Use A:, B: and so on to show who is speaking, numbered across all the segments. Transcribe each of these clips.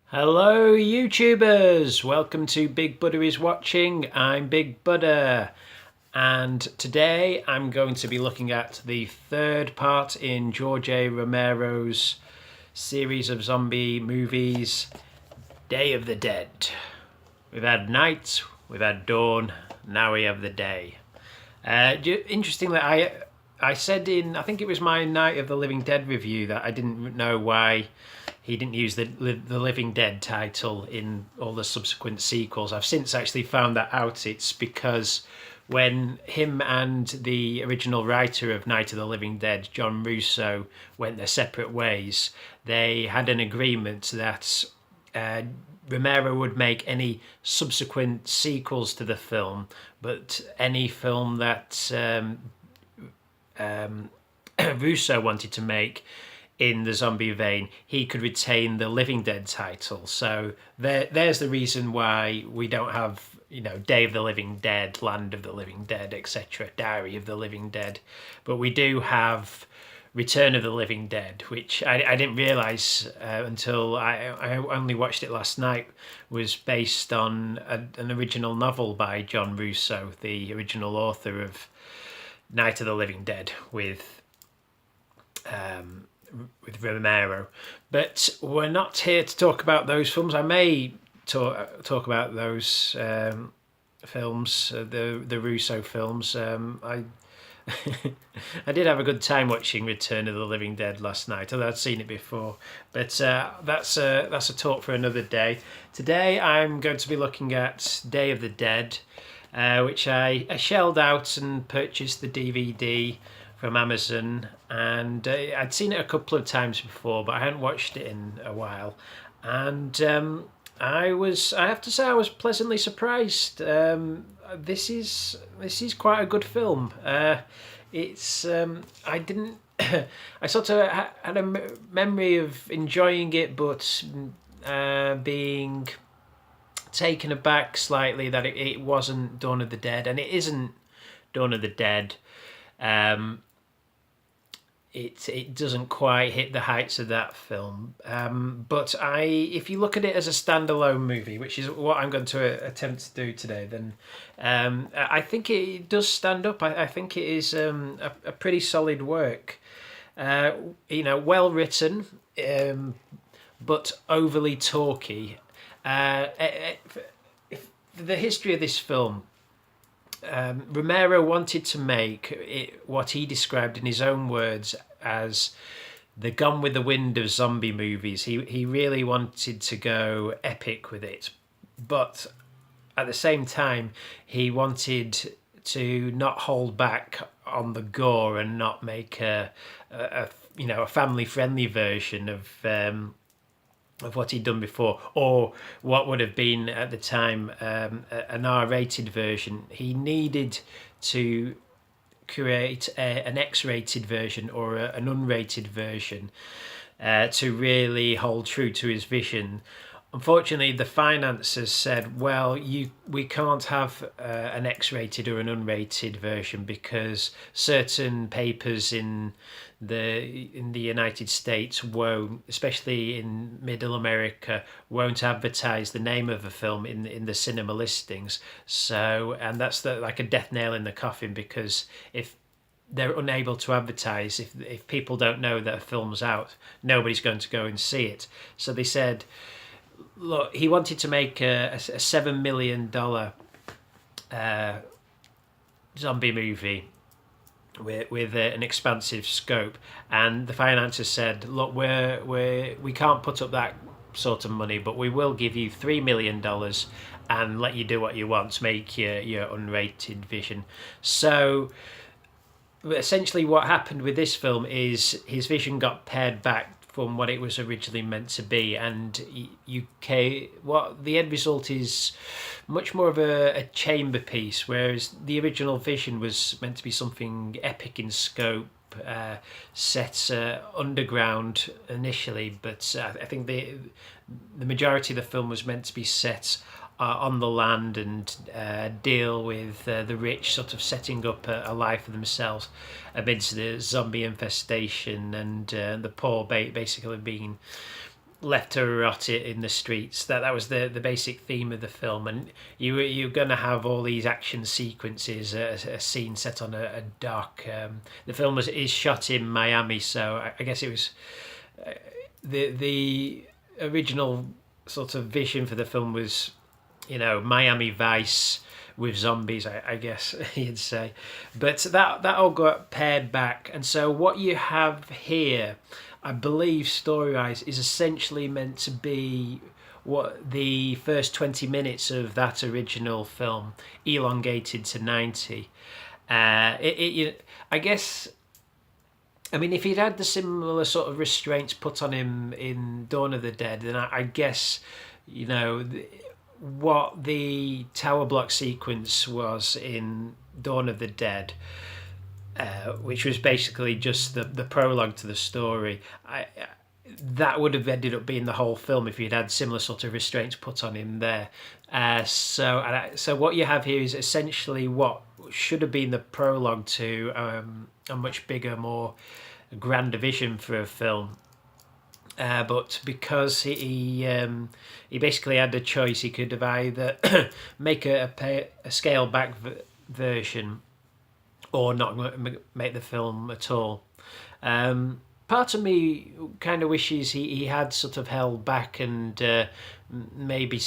A: Hello YouTubers, welcome to Big Buddha is Watching. I'm Big Buddha and today I'm going to be looking at the third part in George A. Romero's series of zombie movies, Day of the Dead. We've had night, we've had dawn, now we have the day. Interestingly, I said I think it was my Night of the Living Dead review that I didn't know why he didn't use the Living Dead title in all the subsequent sequels. I've since actually found that out. It's because when him and the original writer of Night of the Living Dead, John Russo, went their separate ways, they had an agreement that Romero would make any subsequent sequels to the film, but any film that Russo wanted to make in the zombie vein, he could retain the Living Dead title. So there's the reason why we don't have, Day of the Living Dead, Land of the Living Dead, etc., Diary of the Living Dead. But we do have Return of the Living Dead, which I didn't realise until I only watched it last night, was based on an original novel by John Russo, the original author of Night of the Living Dead, with Romero. But we're not here to talk about those films. I may talk about those films, the Russo films. I I did have a good time watching Return of the Living Dead last night, although I'd seen it before. But that's a talk for another day. Today I'm going to be looking at Day of the Dead, which I shelled out and purchased the DVD from Amazon, and I'd seen it a couple of times before, but I hadn't watched it in a while, and I have to say I was pleasantly surprised. This is quite a good film. It's I didn't I sort of had a memory of enjoying it, but being taken aback slightly that it wasn't Dawn of the Dead, and it isn't Dawn of the Dead. It doesn't quite hit the heights of that film, but if you look at it as a standalone movie, which is what I'm going to attempt to do today, then I think it does stand up. I think it is a pretty solid work. Well written, but overly talky. The history of this film. Romero wanted to make it what he described in his own words as the Gone with the Wind of zombie movies. He really wanted to go epic with it, but at the same time he wanted to not hold back on the gore and not make a family friendly version of what he'd done before, or what would have been at the time an R-rated version. He needed to create an X-rated version or an unrated version to really hold true to his vision. Unfortunately, the finances said, well, we can't have an X-rated or an unrated version because certain papers in the United States won't, especially in Middle America, won't advertise the name of a film in the cinema listings. So, and that's like a death nail in the coffin, because if they're unable to advertise, if people don't know that a film's out, nobody's going to go and see it. So they said, look, he wanted to make a $7 million zombie movie with an expansive scope, and the financiers said, look, we can't put up that sort of money, but we will give you $3 million and let you do what you want to make your unrated vision. So essentially what happened with this film is his vision got pared back from what it was originally meant to be, and what the end result is much more of a chamber piece, whereas the original vision was meant to be something epic in scope, set underground initially, but I think the majority of the film was meant to be set on the land and deal with the rich sort of setting up a life for themselves amidst the zombie infestation, and the poor basically being left to rot it in the streets. That was the basic theme of the film, and you're going to have all these action sequences, a scene set on a dock. The film is shot in Miami, so I guess it was the original sort of vision for the film was, Miami Vice with zombies, I guess you'd say. But that all got pared back, and so what you have here, I believe, story-wise, is essentially meant to be what the first 20 minutes of that original film elongated to 90. I guess, I mean, if he'd had the similar sort of restraints put on him in Dawn of the Dead, then I guess, what the tower block sequence was in Dawn of the Dead, which was basically just the prologue to the story, that would have ended up being the whole film if you'd had similar sort of restraints put on him there. So what you have here is essentially what should have been the prologue to a much bigger, more grander vision for a film. But because he basically had a choice, he could have either make a scaled back version or not make the film at all. Part of me kind of wishes he had sort of held back and maybe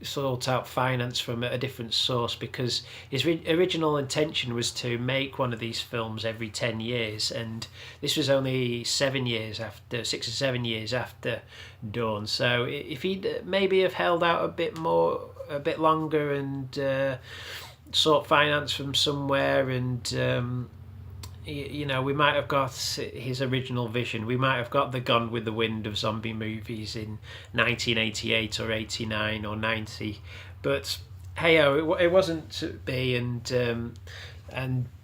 A: sort out finance from a different source, because his original intention was to make one of these films every 10 years, and this was only 6 or 7 years after Dawn. So if he'd maybe have held out a bit longer and sought finance from somewhere, and we might have got his original vision. We might have got the Gone with the Wind of zombie movies in 1988 or 89 or 90. But hey-oh, it wasn't to be, and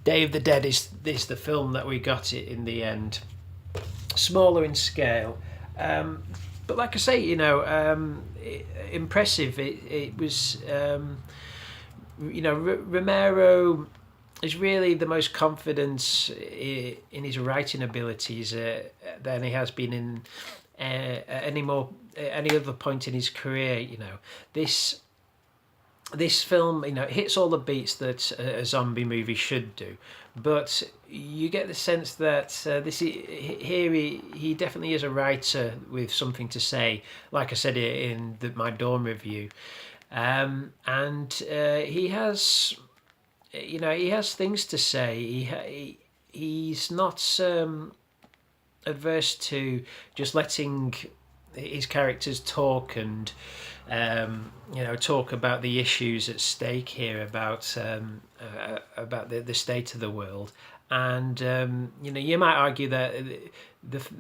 A: Day of the Dead is the film that we got it in the end. Smaller in scale. But like I say, impressive. It was, Romero is really the most confidence in his writing abilities than he has been in any other point in his career. This film, it hits all the beats that a zombie movie should do, but you get the sense that he definitely is a writer with something to say. Like I said in my Dawn review, and he has. He has things to say. He's not adverse to just letting his characters talk and talk about the issues at stake here, about the state of the world. And you might argue that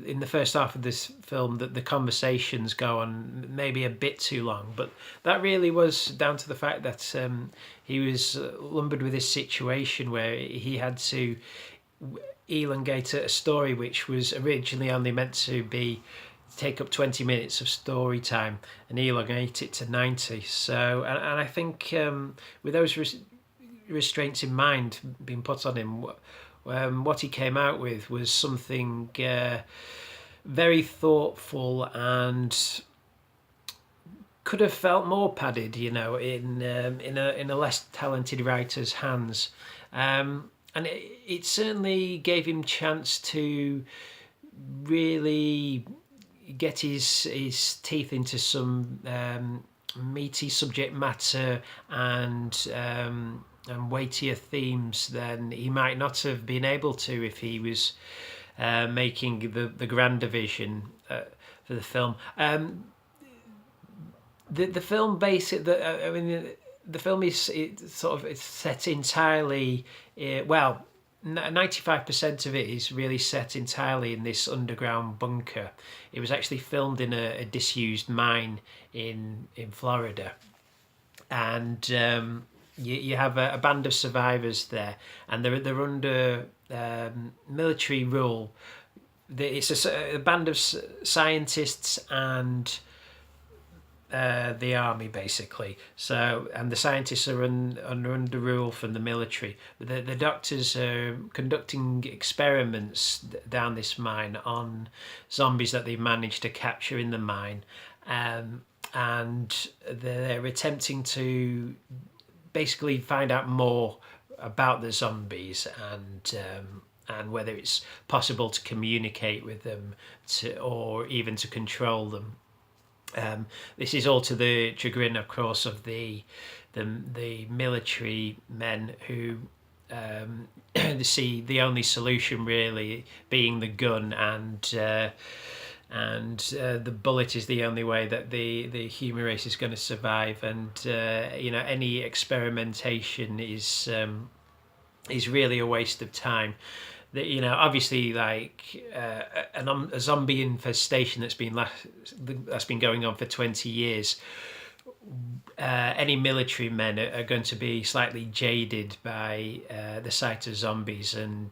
A: in the first half of this film that the conversations go on maybe a bit too long, but that really was down to the fact that he was lumbered with this situation where he had to elongate a story which was originally only meant to take up 20 minutes of story time and elongate it to 90. So, and I think with those restraints in mind being put on him, what he came out with was something very thoughtful and could have felt more padded, in a less talented writer's hands, and it certainly gave him chance to really get his teeth into some meaty subject matter and weightier themes than he might not have been able to if he was making the grander vision for the film. The film the film is it's set entirely 95% of it is really set entirely in this underground bunker. It was actually filmed in a disused mine in Florida, and you have a band of survivors there, and they're under military rule. It's a band of scientists and the army basically. So, and the scientists are under rule from the military. The doctors are conducting experiments down this mine on zombies that they've managed to capture in the mine, and they're attempting to basically find out more about the zombies and whether it's possible to communicate with them or even to control them. This is all to the chagrin, of course, of the military men who see the only solution really being the gun, and the bullet is the only way that the human race is going to survive. And any experimentation is really a waste of time. That obviously, like a zombie infestation that's been going on for 20 years. Any military men are going to be slightly jaded by the sight of zombies, and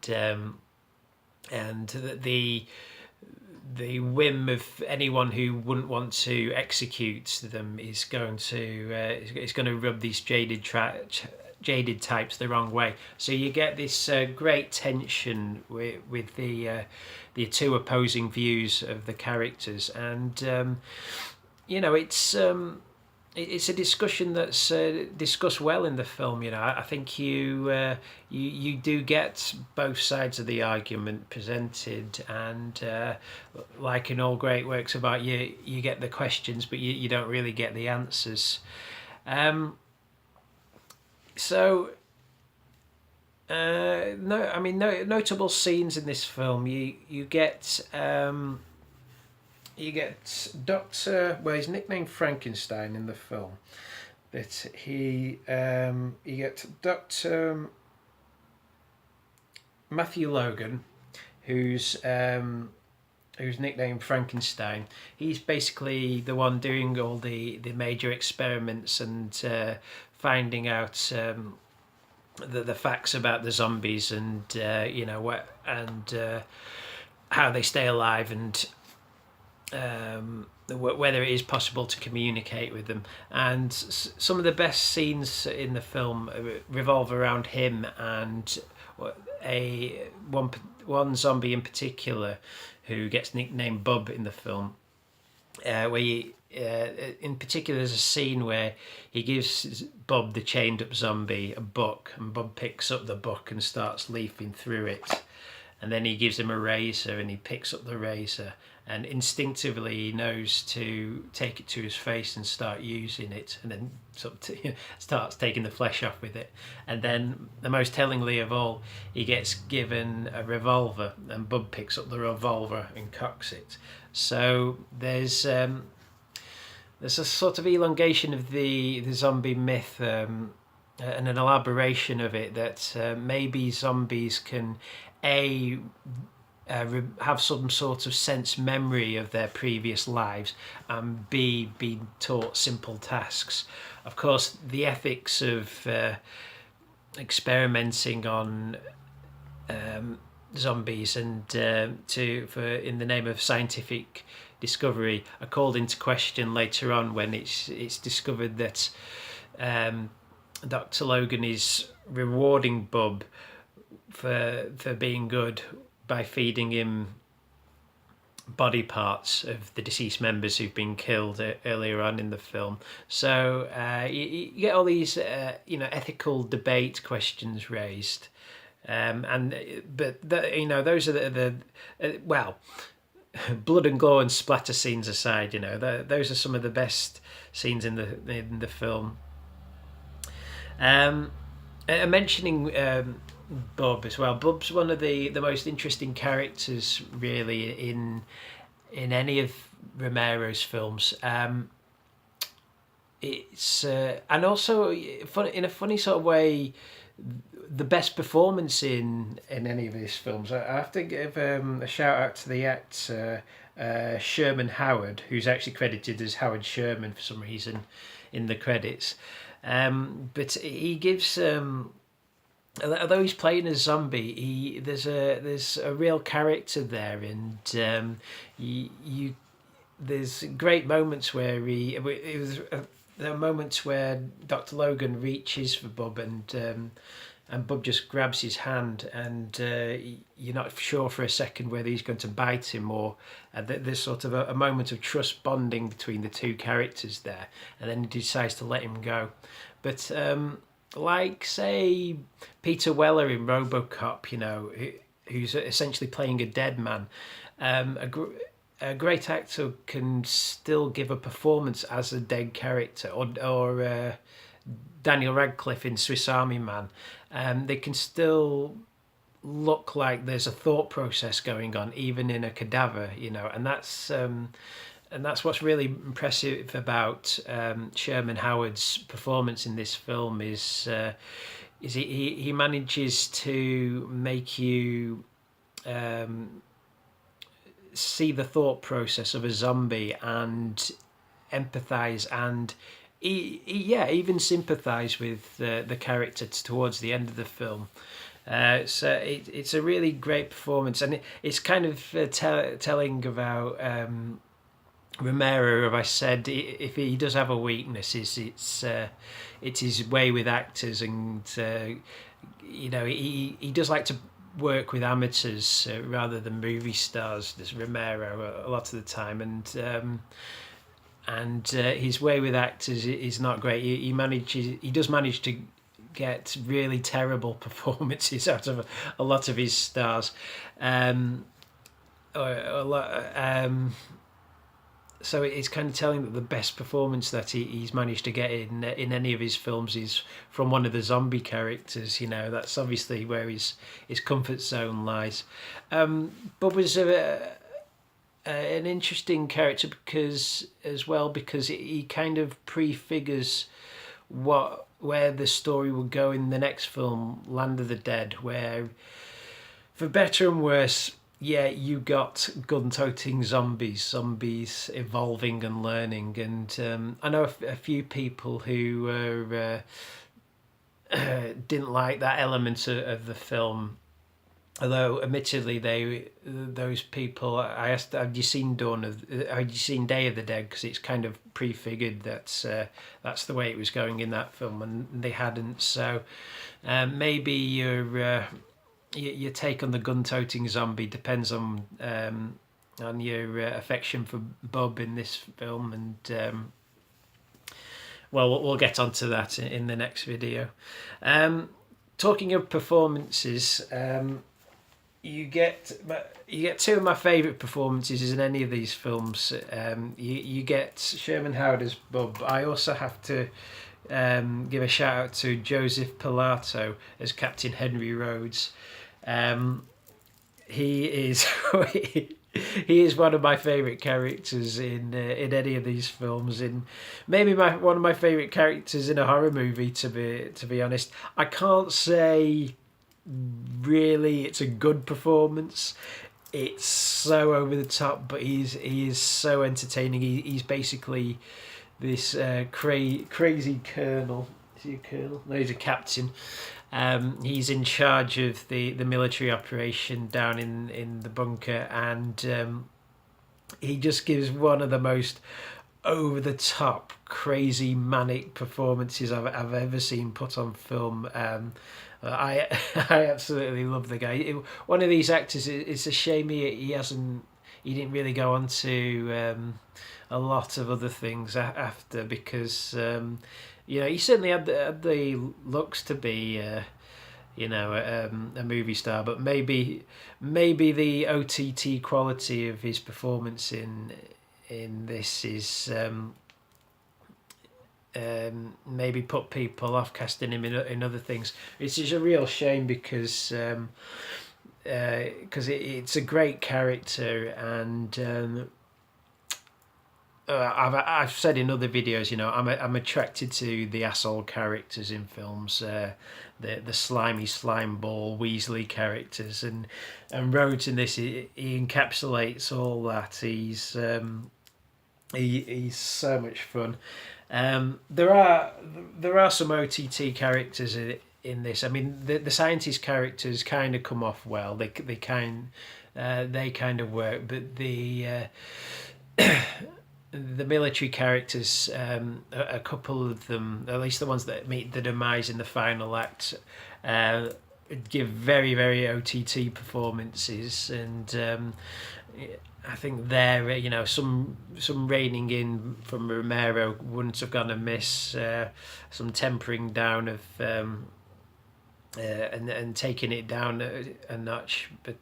A: the whim of anyone who wouldn't want to execute them is going to rub these jaded types the wrong way. So you get this great tension with the two opposing views of the characters, and it's a discussion that's discussed well in the film. I think you do get both sides of the argument presented, and like in all great works of art, you get the questions, but you don't really get the answers. Notable scenes in this film. You get Doctor. Well, he's nicknamed Frankenstein in the film, but you get Doctor Matthew Logan, who's nicknamed Frankenstein. He's basically the one doing all the major experiments and finding out the facts about the zombies, and how they stay alive, and whether it is possible to communicate with them. And some of the best scenes in the film revolve around him and one zombie in particular who gets nicknamed Bub in the film, in particular there's a scene where he gives Bub, the chained up zombie, a book, and Bub picks up the book and starts leafing through it, and then he gives him a razor and he picks up the razor, and instinctively he knows to take it to his face and start using it, and then starts taking the flesh off with it. And then, the most tellingly of all, he gets given a revolver, and Bub picks up the revolver and cocks it. So there's a sort of elongation of the zombie myth, and an elaboration of it, that maybe zombies can have some sort of sense memory of their previous lives, and be taught simple tasks. Of course, the ethics of experimenting on zombies and in the name of scientific discovery are called into question later on, when it's discovered that Dr. Logan is rewarding Bub for being good by feeding him body parts of the deceased members who've been killed earlier on in the film. So you get all these ethical debate questions raised, but those are the blood and gore and splatter scenes aside, those are some of the best scenes in the film. Mentioning Bub as well. Bub's one of the most interesting characters, really, in any of Romero's films. It's and also in a funny sort of way, the best performance in any of his films. I have to give a shout out to the actor Sherman Howard, who's actually credited as Howard Sherman for some reason in the credits. But he gives, although he's playing a zombie, there's a real character there, and there's great moments where there are moments where Dr. Logan reaches for Bub, and Bub just grabs his hand, and you're not sure for a second whether he's going to bite him, or there's sort of a moment of trust bonding between the two characters there, and then he decides to let him go. But like, say, Peter Weller in RoboCop, who's essentially playing a dead man, a great actor can still give a performance as a dead character, or Daniel Radcliffe in Swiss Army Man. They can still look like there's a thought process going on, even in a cadaver, and that's what's really impressive about Sherman Howard's performance in this film is he manages to make you see the thought process of a zombie and empathise and even sympathise with the character towards the end of the film. So it's a really great performance, and it's kind of telling about Romero. Have I said if he does have a weakness, it's his way with actors, and he does like to work with amateurs rather than movie stars. There's Romero a lot of the time, and his way with actors is not great. He does manage to get really terrible performances out of a lot of his stars. So it's kind of telling that the best performance that he's managed to get in any of his films is from one of the zombie characters. That's obviously where his comfort zone lies. Bob was an interesting character because he kind of prefigures where the story will go in the next film, Land of the Dead, where, for better and worse, you got gun-toting zombies evolving and learning, and I know a few people who didn't like that element of the film. Although, admittedly, those people, I asked, had you seen Day of the Dead? Because it's kind of prefigured that's the way it was going in that film, and they hadn't. So maybe your take on the gun-toting zombie depends on your affection for Bub in this film, and we'll get onto that in the next video. Talking of performances. You get two of my favourite performances in any of these films. You get Sherman Howard as Bub. I also have to give a shout out to Joseph Pilato as Captain Henry Rhodes. He is he is one of my favourite characters in any of these films. In maybe one of my favourite characters in a horror movie. To be honest, I can't say really it's a good performance. It's so over the top, but he is so entertaining. He's basically this crazy colonel. Is he a colonel? No, he's a captain. He's in charge of the military operation down in the bunker, and he just gives one of the most over the top, crazy, manic performances I've ever seen put on film. I absolutely love the guy. One of these actors. It's a shame he didn't really go on to a lot of other things after, because he certainly had the looks to be a movie star, but maybe the OTT quality of his performance in this is maybe put people off casting him in other things. It's a real shame because it's a great character, and I've said in other videos, I'm attracted to the asshole characters in films, the slimy slime ball Weasley characters, and Rhodes in this he encapsulates all that. He's so much fun. There are some OTT characters in this. I mean, the scientist characters kind of come off well. They kind of work, but the military characters, a couple of them, at least the ones that meet the demise in the final act, uh, give very, very OTT performances, and I think there, some reining in from Romero wouldn't have gone amiss. Some tempering down of and taking it down a notch, but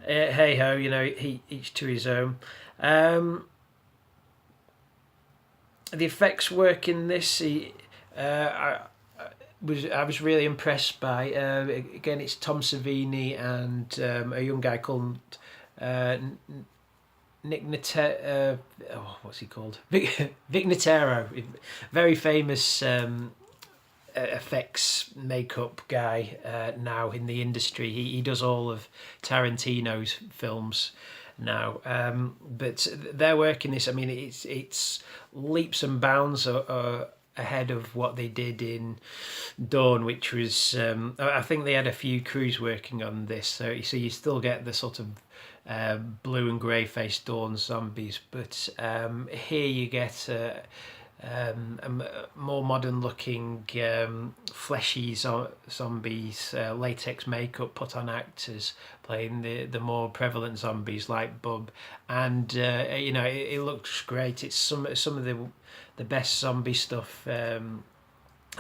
A: hey ho, each to his own. The effects work in this. I was really impressed by. Again, it's Tom Savini and a young guy called Nick what's he called? Vic Notaro, very famous effects makeup guy now in the industry. He does all of Tarantino's films now, but their work in this, I mean, it's leaps and bounds ahead of what they did in Dawn, which was I think they had a few crews working on this, so you still get the sort of blue and grey faced Dawn zombies, but here you get a more modern looking fleshy zombies, latex makeup put on actors playing the more prevalent zombies like Bub, and it looks great. It's some of the best zombie stuff I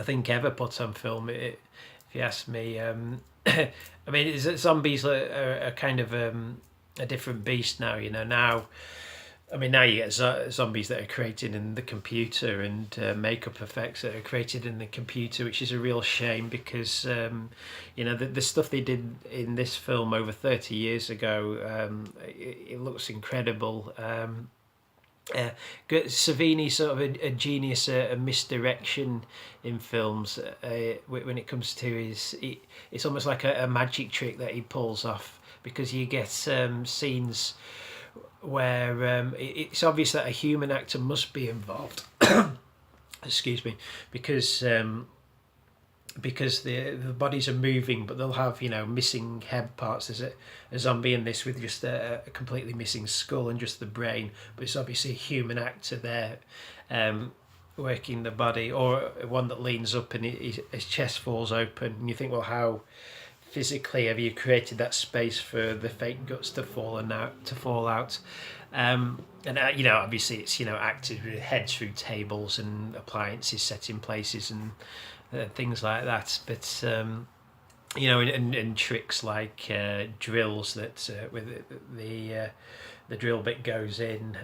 A: think ever put on film, if you ask me. I mean, zombies are kind of a different beast now. Now, I mean, now you get zombies that are created in the computer, and makeup effects that are created in the computer, which is a real shame because the stuff they did in this film over 30 years ago, it looks incredible. Savini, sort of a genius at misdirection in films when it comes to it's almost like a magic trick that he pulls off, because you get scenes where it's obvious that a human actor must be involved. Excuse me, because the bodies are moving, but they'll have missing head parts. There's a zombie in this with just a completely missing skull and just the brain, but it's obviously a human actor there working the body, or one that leans up and his chest falls open, and you think, well, how physically have you created that space for the fake guts to fall out? And obviously it's acted with heads through tables and appliances set in places and things like that, but and tricks like drills that with the drill bit goes in,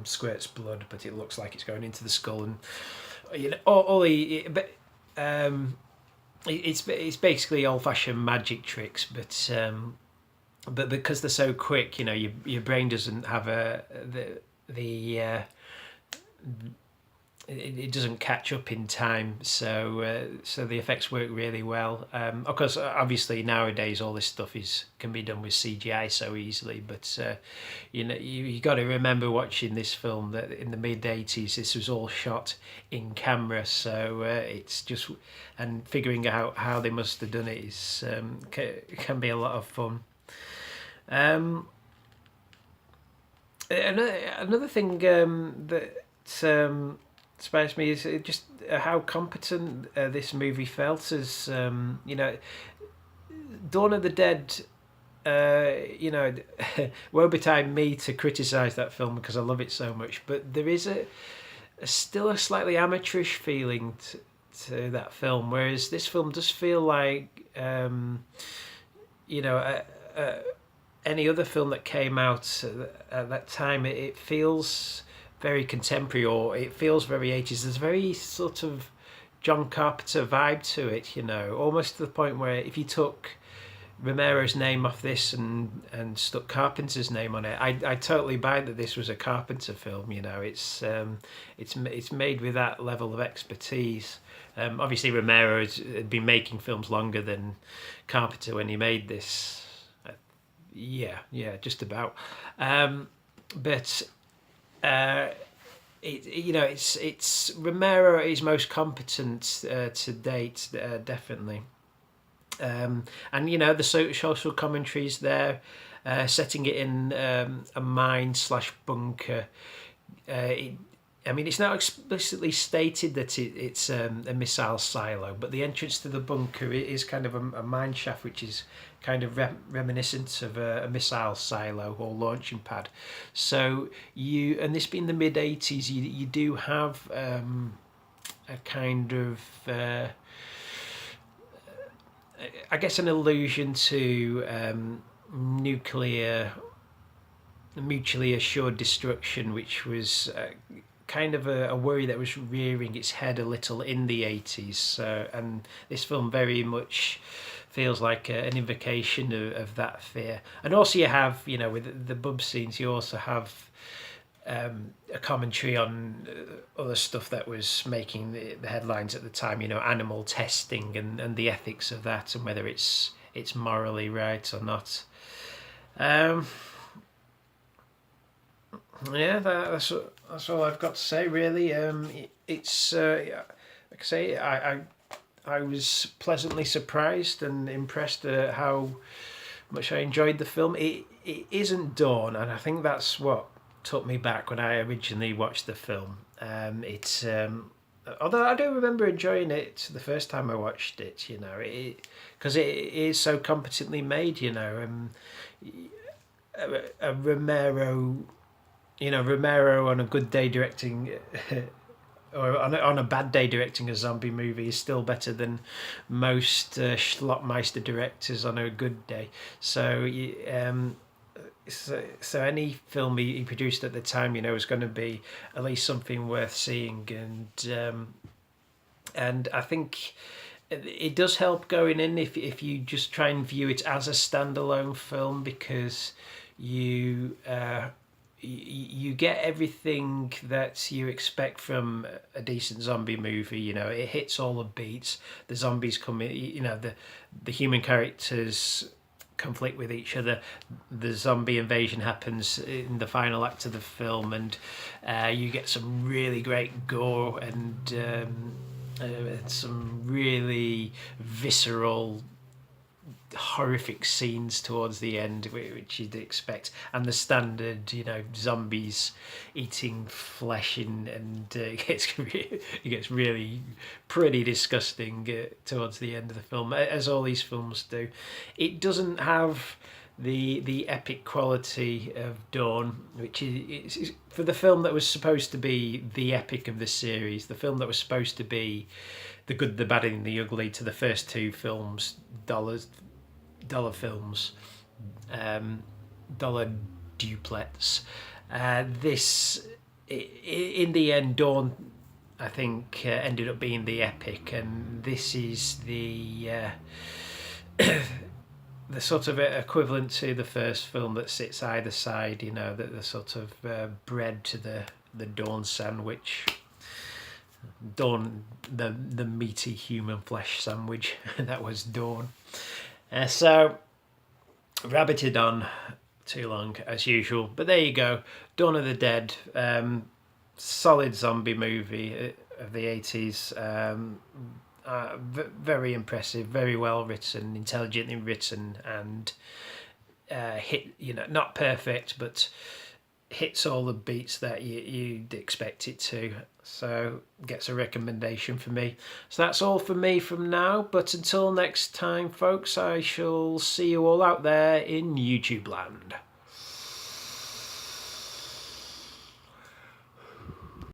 A: squirts blood, but it looks like it's going into the skull, and it's basically old-fashioned magic tricks, but because they're so quick, your brain doesn't have it doesn't catch up in time, so the effects work really well. Of course, obviously nowadays all this stuff can be done with CGI so easily, but you got to remember watching this film that in the mid-80s this was all shot in camera, so it's just, and figuring out how they must have done it can be a lot of fun. Another thing that surprised me is just how competent this movie felt. As Dawn of the Dead, woe betide me to criticise that film because I love it so much, but there is still a slightly amateurish feeling to that film, whereas this film does feel like any other film that came out at that time. It feels very contemporary, or it feels very 80s. There's a very sort of John Carpenter vibe to it, almost to the point where if you took Romero's name off this and stuck Carpenter's name on it, I totally buy that this was a Carpenter film. It's made with that level of expertise. Obviously Romero had been making films longer than Carpenter when he made this. Yeah, just about. But it's Romero is most competent to date, definitely. And the social commentaries there. setting it in a mine slash bunker. I mean, it's not explicitly stated that it's a missile silo, but the entrance to the bunker is kind of a mine shaft, which is kind of reminiscent of a missile silo or launching pad. So and this being the mid 80s, you do have a kind of I guess an allusion to nuclear mutually assured destruction, which was kind of a worry that was rearing its head a little in the 80s. And this film very much feels like an invocation of that fear. And also you have, with the bub scenes, you also have a commentary on other stuff that was making the headlines at the time, animal testing and the ethics of that, and whether it's morally right or not. Yeah, that's all I've got to say, really. It's like I say, I was pleasantly surprised and impressed at how much I enjoyed the film. It isn't Dawn, and I think that's what took me back when I originally watched the film. Although I do remember enjoying it the first time I watched it, because it is so competently made, a Romero. Romero on a good day directing, or on a bad day directing a zombie movie is still better than most Schlockmeister directors on a good day. So, so any film he produced at the time, was going to be at least something worth seeing, and I think it does help going in if you just try and view it as a standalone film, because you get everything that you expect from a decent zombie movie. It hits all the beats. The zombies come in. The human characters conflict with each other. The zombie invasion happens in the final act of the film, and you get some really great gore and some really visceral, horrific scenes towards the end, which you'd expect, and the standard, zombies eating flesh, and it gets really pretty disgusting towards the end of the film, as all these films do. It doesn't have the epic quality of Dawn, which is for the film that was supposed to be the epic of the series, the film that was supposed to be the good, the bad, and the ugly to the first two films, dollar films, dollar duplets. This, in the end, Dawn, I think, ended up being the epic, and this is the the sort of equivalent to the first film that sits either side. The sort of bread to the Dawn sandwich. Dawn, the meaty human flesh sandwich. That was Dawn. So, rabbited on too long as usual, but there you go. Dawn of the Dead, solid zombie movie of the 80s. Very impressive, very well written, intelligently written, and not perfect, but hits all the beats that you'd expect it to. So gets a recommendation for me. So that's all for me from now, but until next time, folks, I shall see you all out there in YouTube land.